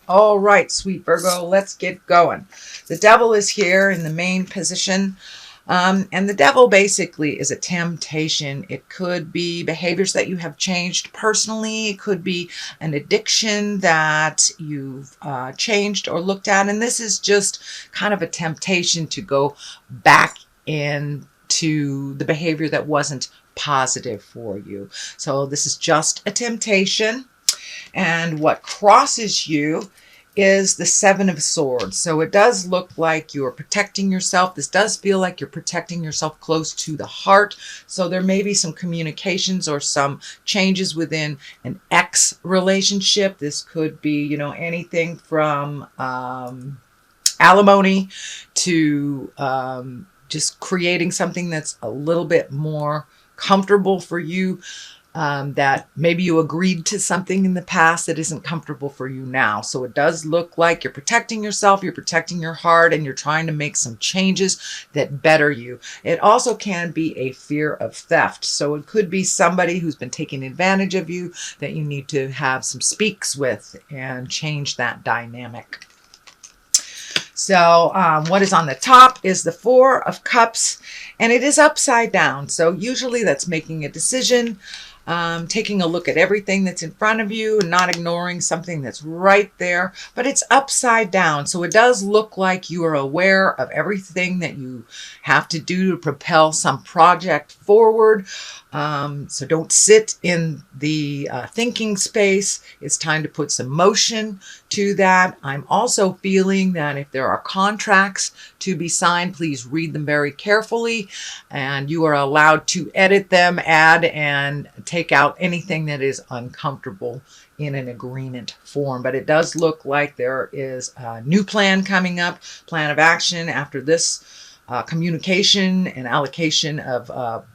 All right, sweet Virgo, let's get going. The devil is here in the main position. And the devil basically is a temptation. It could be behaviors that you have changed personally. It could be an addiction that you've changed or looked at. And this is just kind of a temptation to go back into the behavior that wasn't positive for you. So this is just a temptation. And what crosses you is the Seven of Swords. So it does look like you're protecting yourself. This does feel like you're protecting yourself close to the heart. So there may be some communications or some changes within an ex relationship. This could be, anything from alimony to just creating something that's a little bit more comfortable for you. That maybe you agreed to something in the past that isn't comfortable for you now. So it does look like you're protecting yourself, you're protecting your heart, and you're trying to make some changes that better you. It also can be a fear of theft. So it could be somebody who's been taking advantage of you that you need to have some speaks with and change that dynamic. So what is on the top is the Four of Cups, and it is upside down. So usually that's making a decision, taking a look at everything that's in front of you and not ignoring something that's right there, but it's upside down. So it does look like you are aware of everything that you have to do to propel some project forward. So don't sit in the thinking space. It's time to put some motion to that. I'm also feeling that if there are contracts to be signed, please read them very carefully, and you are allowed to edit them, add, and take out anything that is uncomfortable in an agreement form. But it does look like there is a new plan coming up, plan of action after this communication and allocation of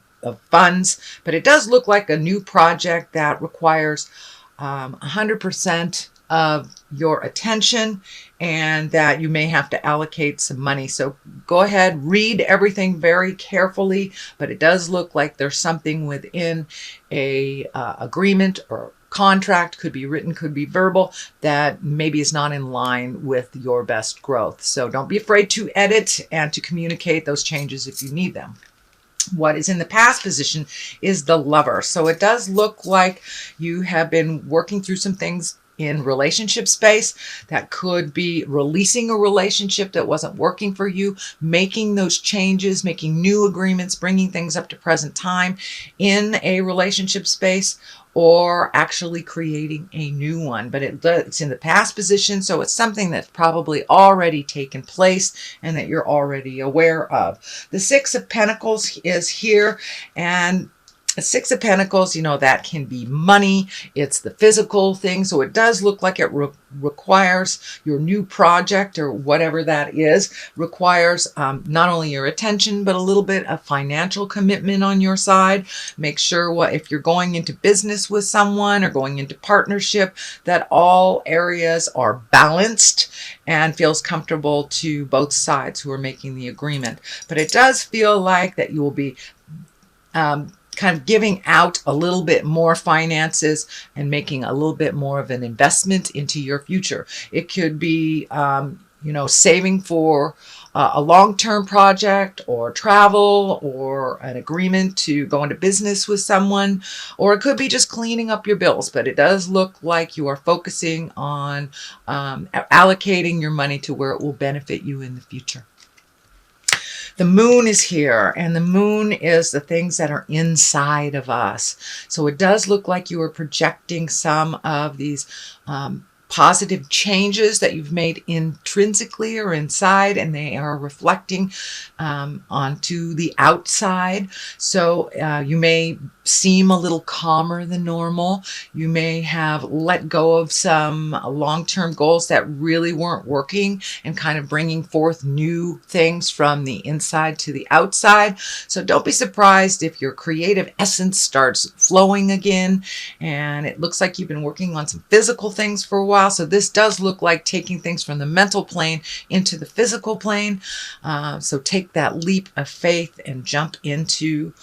funds. But it does look like a new project that requires 100% of your attention, and that you may have to allocate some money. So go ahead, read everything very carefully, but it does look like there's something within a agreement or contract, could be written, could be verbal, that maybe is not in line with your best growth. So don't be afraid to edit and to communicate those changes if you need them. What is in the past position is the Lover. So it does look like you have been working through some things in relationship space. That could be releasing a relationship that wasn't working for you, making those changes, making new agreements, bringing things up to present time in a relationship space, or actually creating a new one. But it's in the past position, so it's something that's probably already taken place and that you're already aware of. The Six of Pentacles is here, and the Six of Pentacles, that can be money. It's the physical thing. So it does look like it requires your new project, or whatever that is, requires not only your attention, but a little bit of financial commitment on your side. Make sure if you're going into business with someone or going into partnership, that all areas are balanced and feels comfortable to both sides who are making the agreement. But it does feel like that you will be kind of giving out a little bit more finances and making a little bit more of an investment into your future. It could be, saving for a long-term project, or travel, or an agreement to go into business with someone, or it could be just cleaning up your bills. But it does look like you are focusing on allocating your money to where it will benefit you in the future. The Moon is here, and the Moon is the things that are inside of us. So it does look like you are projecting some of these positive changes that you've made intrinsically or inside, and they are reflecting onto the outside. So you may seem a little calmer than normal. You may have let go of some long-term goals that really weren't working, and kind of bringing forth new things from the inside to the outside. So don't be surprised if your creative essence starts flowing again. And it looks like you've been working on some physical things for a while. while. So this does look like taking things from the mental plane into the physical plane. So take that leap of faith and jump into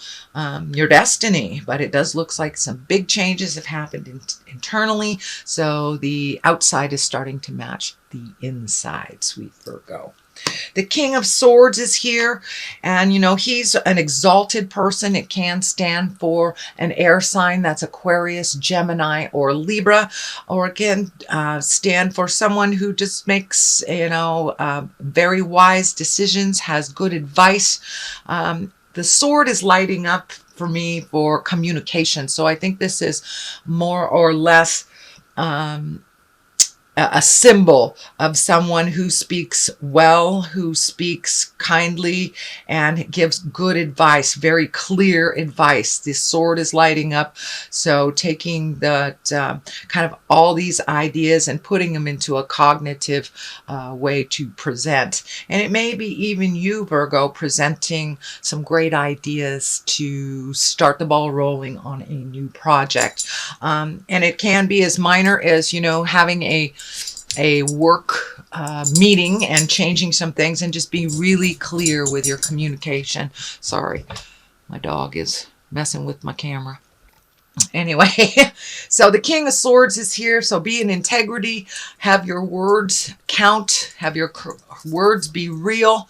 your destiny. But it does look like some big changes have happened internally. So the outside is starting to match the inside, sweet Virgo. The King of Swords is here, and he's an exalted person. It can stand for an air sign, that's Aquarius, Gemini, or Libra, or it can stand for someone who just makes very wise decisions, has good advice. The sword is lighting up for me for communication, so I think this is more or less a symbol of someone who speaks well, who speaks kindly, and gives good advice, very clear advice. This sword is lighting up, so taking that kind of all these ideas and putting them into a cognitive way to present. And it may be even you, Virgo, presenting some great ideas to start the ball rolling on a new project. And it can be as minor as, having a work meeting and changing some things, and just be really clear with your communication. Sorry, my dog is messing with my camera. Anyway, so the King of Swords is here. So be in integrity, have your words count, have your words be real,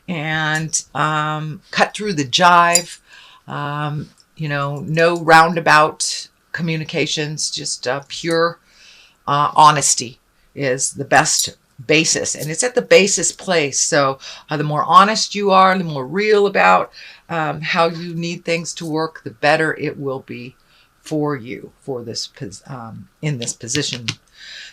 and cut through the jive. No roundabout communications, just pure honesty is the best basis, and it's at the basis place. So the more honest you are, the more real about how you need things to work, the better it will be for you for this in this position.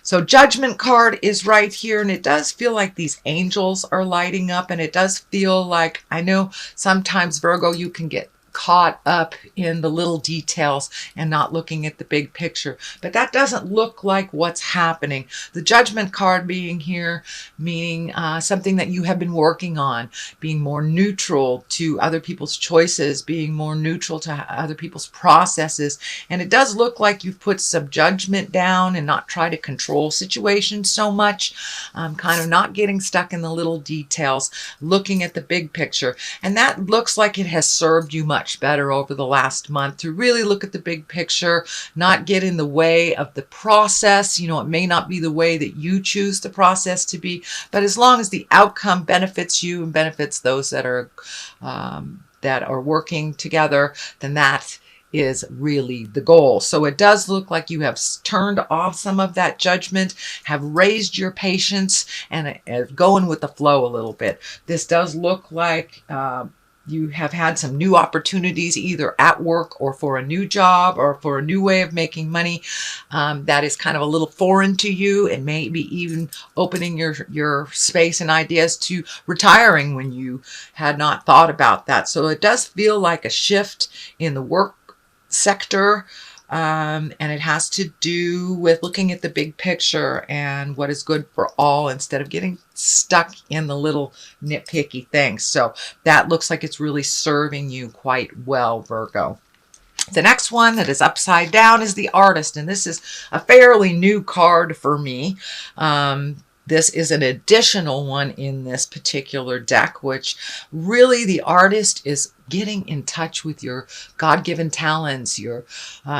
So Judgment card is right here, and it does feel like these angels are lighting up, and it does feel like, I know sometimes, Virgo, you can get caught up in the little details and not looking at the big picture, but that doesn't look like what's happening. The Judgment card being here, meaning something that you have been working on, being more neutral to other people's choices, being more neutral to other people's processes. And it does look like you've put some judgment down and not try to control situations so much, kind of not getting stuck in the little details, looking at the big picture. And that looks like it has served you much better over the last month, to really look at the big picture, not get in the way of the process. It may not be the way that you choose the process to be, but as long as the outcome benefits you and benefits those that are working together, then that is really the goal. So it does look like you have turned off some of that judgment, have raised your patience, and going with the flow a little bit. This does look like you have had some new opportunities, either at work or for a new job or for a new way of making money that is kind of a little foreign to you, and maybe even opening your space and ideas to retiring when you had not thought about that. So it does feel like a shift in the work sector. And it has to do with looking at the big picture and what is good for all, instead of getting stuck in the little nitpicky things. So that looks like it's really serving you quite well, Virgo. The next one that is upside down is the Artist, and this is a fairly new card for me. This is an additional one in this particular deck, which really the Artist is getting in touch with your God-given talents, your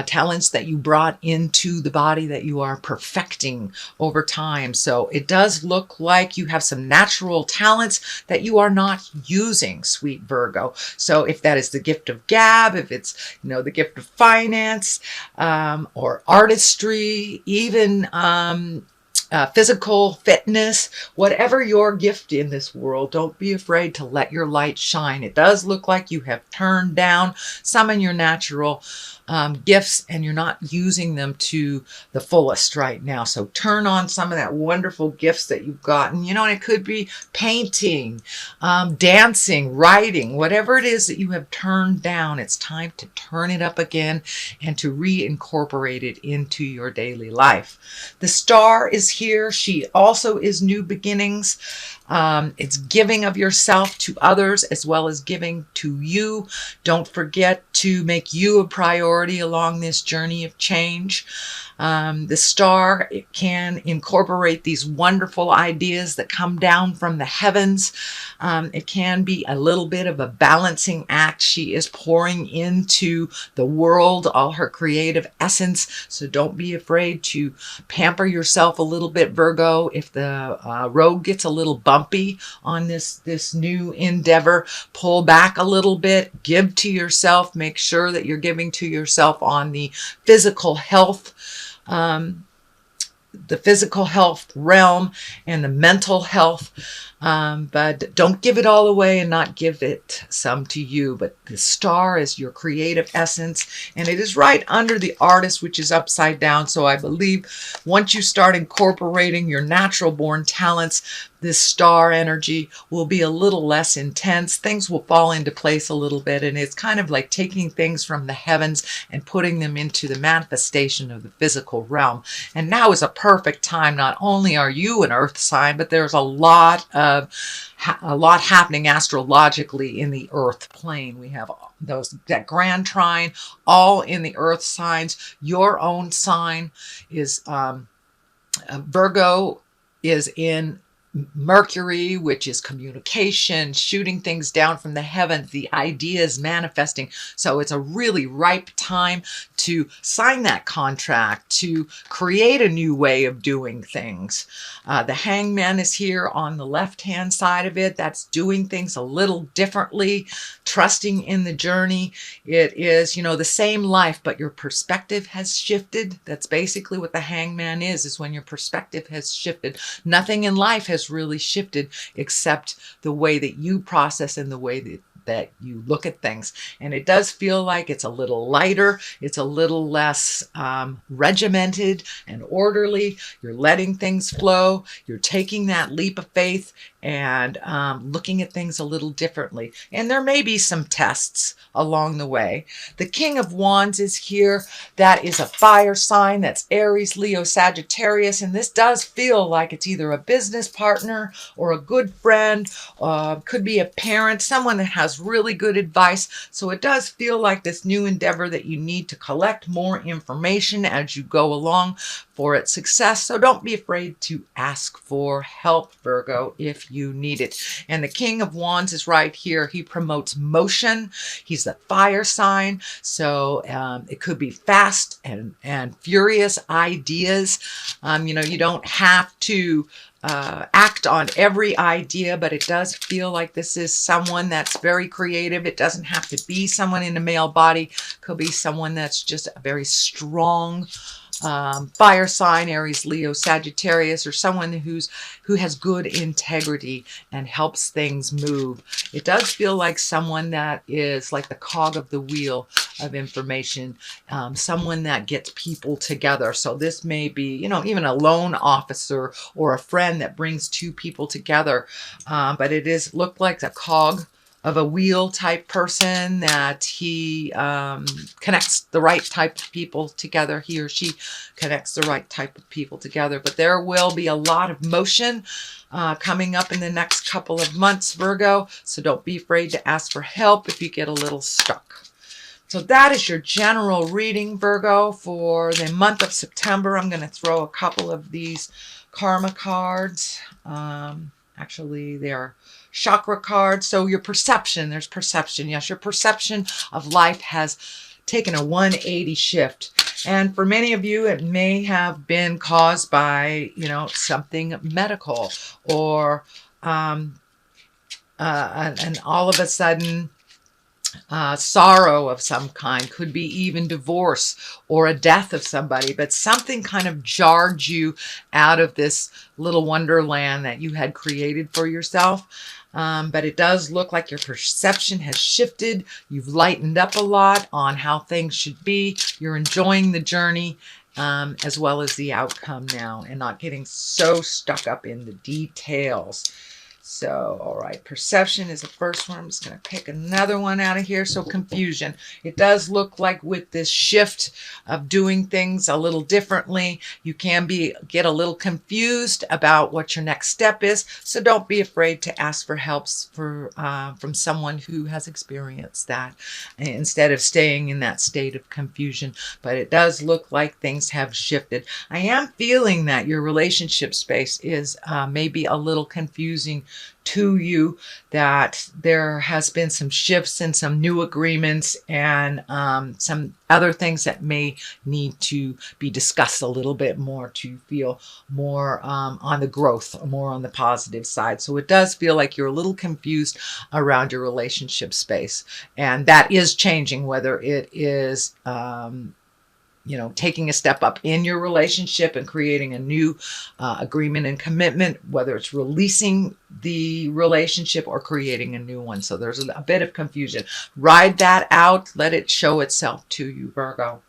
talents that you brought into the body that you are perfecting over time. So it does look like you have some natural talents that you are not using, sweet Virgo. So if that is the gift of gab, if it's, the gift of finance, or artistry, even physical fitness, whatever your gift in this world, don't be afraid to let your light shine. It does look like you have turned down some of your natural gifts, and you're not using them to the fullest right now. So turn on some of that wonderful gifts that you've gotten. And it could be painting, dancing, writing, whatever it is that you have turned down. It's time to turn it up again and to reincorporate it into your daily life. The Star is here. She also is new beginnings. It's giving of yourself to others as well as giving to you. Don't forget to make you a priority along this journey of change. The star, it can incorporate these wonderful ideas that come down from the heavens. It can be a little bit of a balancing act. She is pouring into the world all her creative essence. So don't be afraid to pamper yourself a little bit, Virgo. If the road gets a little bumpy on this new endeavor, pull back a little bit, give to yourself, make sure that you're giving to yourself on the physical health realm and the mental health. But don't give it all away and not give it some to you. But the star is your creative essence, and it is right under the artist, which is upside down. So I believe once you start incorporating your natural born talents, this star energy will be a little less intense. Things will fall into place a little bit, and it's kind of like taking things from the heavens and putting them into the manifestation of the physical realm. And now is a perfect time. Not only are you an earth sign, but there's a lot happening astrologically in the earth plane. We have that grand trine all in the earth signs. Your own sign is Virgo is in Mercury, which is communication, shooting things down from the heavens, the ideas manifesting. So it's a really ripe time to sign that contract, to create a new way of doing things. The hangman is here on the left-hand side of it. That's doing things a little differently, trusting in the journey. It is, the same life, but your perspective has shifted. That's basically what the hangman is when your perspective has shifted. Nothing in life has really shifted except the way that you process and the way that you look at things. And it does feel like it's a little lighter. It's a little less regimented and orderly. You're letting things flow. You're taking that leap of faith and looking at things a little differently. And there may be some tests along the way. The King of Wands is here. That is a fire sign. That's Aries, Leo, Sagittarius. And this does feel like it's either a business partner or a good friend, could be a parent, someone that has really good advice. So it does feel like this new endeavor that you need to collect more information as you go along for its success. So don't be afraid to ask for help, Virgo, if you need it. And the King of Wands is right here. He promotes motion. He's the fire sign. So it could be fast and furious ideas. You don't have to act on every idea, but it does feel like this is someone that's very creative. It doesn't have to be someone in a male body. It could be someone that's just a very strong fire sign, Aries, Leo, Sagittarius, or someone who has good integrity and helps things move. It does feel like someone that is like the cog of the wheel of information, someone that gets people together. So this may be, even a loan officer or a friend that brings two people together. But it is looked like a cog of a wheel type person, that he connects the right type of people together. He or she connects the right type of people together. But there will be a lot of motion coming up in the next couple of months, Virgo. So don't be afraid to ask for help if you get a little stuck. So that is your general reading, Virgo, for the month of September. I'm going to throw a couple of these karma cards. Actually, they're chakra cards. So your perception, there's perception. Yes, your perception of life has taken a 180 shift. And for many of you, it may have been caused by, something medical, or and all of a sudden sorrow of some kind. Could be even divorce or a death of somebody, but something kind of jarred you out of this little wonderland that you had created for yourself. But it does look like your perception has shifted. You've lightened up a lot on how things should be. You're enjoying the journey as well as the outcome now, and not getting so stuck up in the details. So, all right, perception is the first one. I'm just going to pick another one out of here. So, confusion. It does look like with this shift of doing things a little differently, you can get a little confused about what your next step is. So, don't be afraid to ask for help from someone who has experienced that instead of staying in that state of confusion. But it does look like things have shifted. I am feeling that your relationship space is maybe a little confusing to you, that there has been some shifts and some new agreements and some other things that may need to be discussed a little bit more to feel more on the growth, more on the positive side. So it does feel like you're a little confused around your relationship space, and that is changing, whether it is taking a step up in your relationship and creating a new agreement and commitment, whether it's releasing the relationship or creating a new one. So there's a bit of confusion. Ride that out. Let it show itself to you, Virgo.